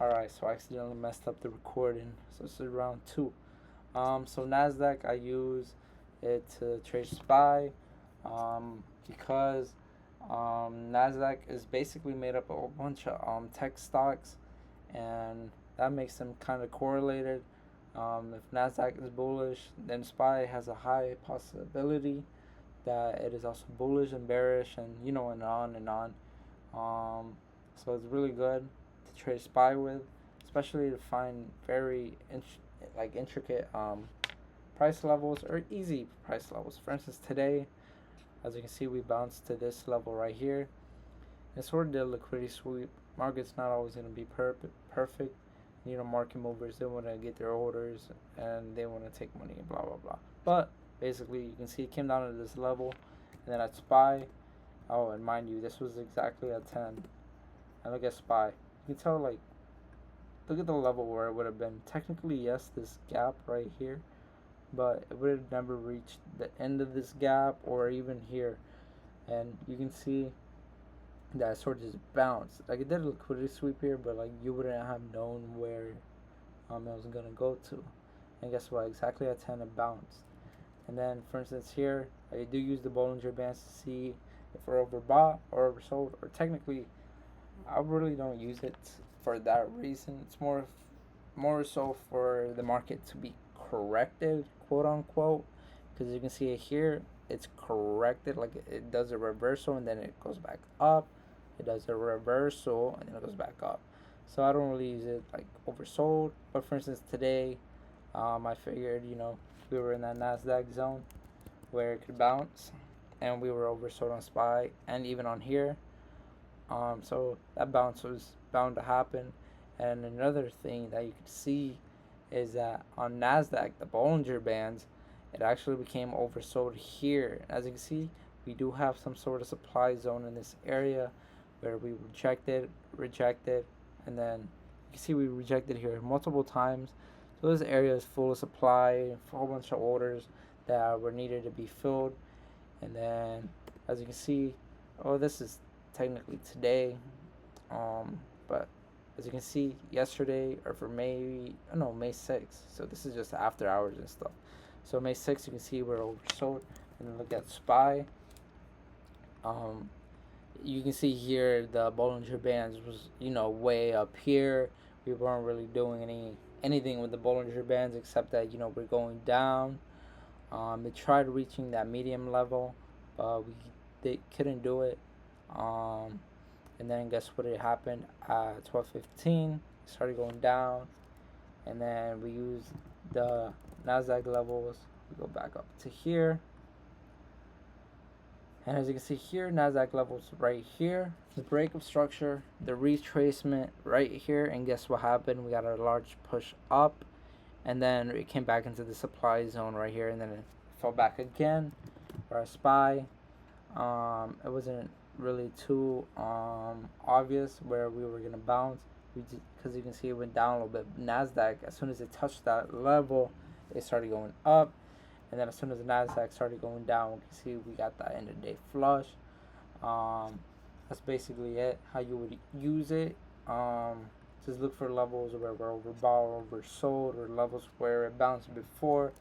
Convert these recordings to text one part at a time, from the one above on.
Alright, so I accidentally messed up the recording. So this is round two. So NASDAQ, I use it to trade SPY because NASDAQ is basically made up of a bunch of tech stocks, and that makes them kind of correlated. If NASDAQ is bullish, then SPY has a high possibility that it is also bullish and bearish, and and on and on. So it's really good to trade SPY with, especially to find very intricate price levels or easy price levels. For instance, today, as you can see, we bounced to this level right here. It's sort of the liquidity sweep. Market's not always going to be perfect. Market movers, they want to get their orders and they want to take money and blah blah blah. But basically, you can see it came down to this level, and then at SPY, oh, and mind you, this was exactly at 10. And look at SPY. You can tell, look at the level where it would have been. Technically, yes, this gap right here, but it would have never reached the end of this gap or even here. And you can see that it sort of just bounced. Like, it did a liquidity sweep here, but you wouldn't have known where it was gonna go to. And guess what? Exactly at 10, it bounced. And then, for instance, here I do use the Bollinger Bands to see if we're overbought or oversold. Or technically, I really don't use it for that reason. It's more so for the market to be corrected, quote unquote, because you can see it here. It's corrected, like it does a reversal and then it goes back up. It does a reversal and then it goes back up. So I don't really use it like oversold. But for instance, today, I figured we were in that NASDAQ zone where it could bounce, and we were oversold on SPY and even on here. So that bounce was bound to happen. And another thing that you could see is that on NASDAQ, the Bollinger Bands, it actually became oversold here. As you can see, we do have some sort of supply zone in this area where we rejected, and then you can see we rejected here multiple times. So this area is full of supply, a whole bunch of orders that were needed to be filled. And then, as you can see, this is technically today, but as you can see, yesterday, or for May 6th. So this is just after hours and stuff. So May 6th, you can see we're oversold. And then look at SPY. You can see here the Bollinger Bands was way up here. We weren't really doing anything with the Bollinger Bands except that we're going down. It tried reaching that medium level, but they couldn't do it. And then guess what happened at 12:15? It started going down, and then we used the NASDAQ levels. We go back up to here, and as you can see here, NASDAQ levels right here, the breakup structure, the retracement right here, and guess what happened? We got a large push up, and then it came back into the supply zone right here, and then it fell back again. Whereas SPY, it wasn't really too obvious where we were gonna bounce, because you can see it went down a little bit. NASDAQ, as soon as it touched that level, it started going up, and then as soon as the NASDAQ started going down, we can see we got that end of day flush. That's basically it. How you would use it. Just look for levels where we're overbought or oversold, or levels where it bounced before.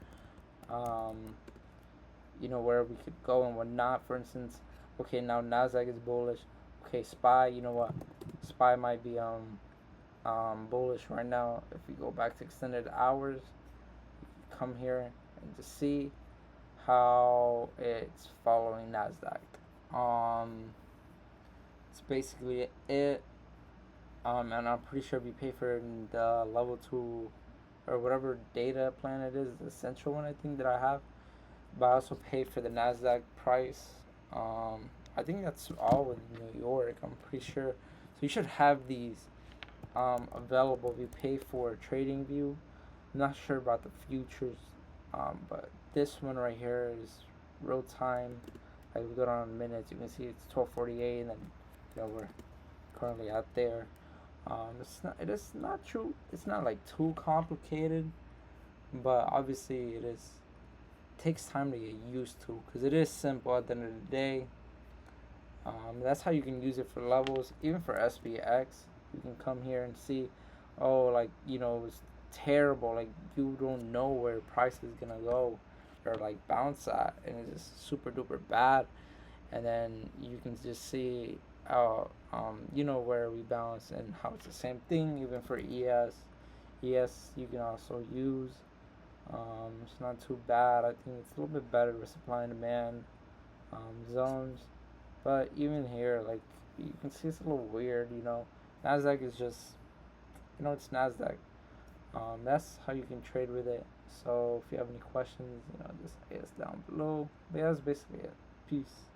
Where we could go and whatnot. For instance, okay, now NASDAQ is bullish. Okay, SPY, you know what? SPY might be bullish right now. If we go back to extended hours, come here and just see how it's following NASDAQ. It's basically it. And I'm pretty sure if you pay for the level 2 or whatever data plan it is, the essential one I think that I have, but I also pay for the NASDAQ price. I think that's all in New York, I'm pretty sure. So you should have these available if you pay for TradingView. I'm not sure about the futures, but this one right here is real time. Like, we go down in minutes, you can see it's 12:48, and then we're currently out there. It is not true. It's not like too complicated, but obviously it takes time to get used to, because it is simple at the end of the day. That's how you can use it for levels. Even for SPX, you can come here and see, oh, like, you know, it's terrible. Like, you don't know where price is gonna go or like bounce at, and it's just super duper bad. And then you can just see how, you know, where we bounce and how it's the same thing even for ES you can also use. It's not too bad. I think it's a little bit better with supply and demand zones. But even here, like, you can see it's a little weird, you know. NASDAQ is just, you know, it's NASDAQ. That's how you can trade with it. So if you have any questions, you know, just ask down below. But yeah, that's basically it. Peace.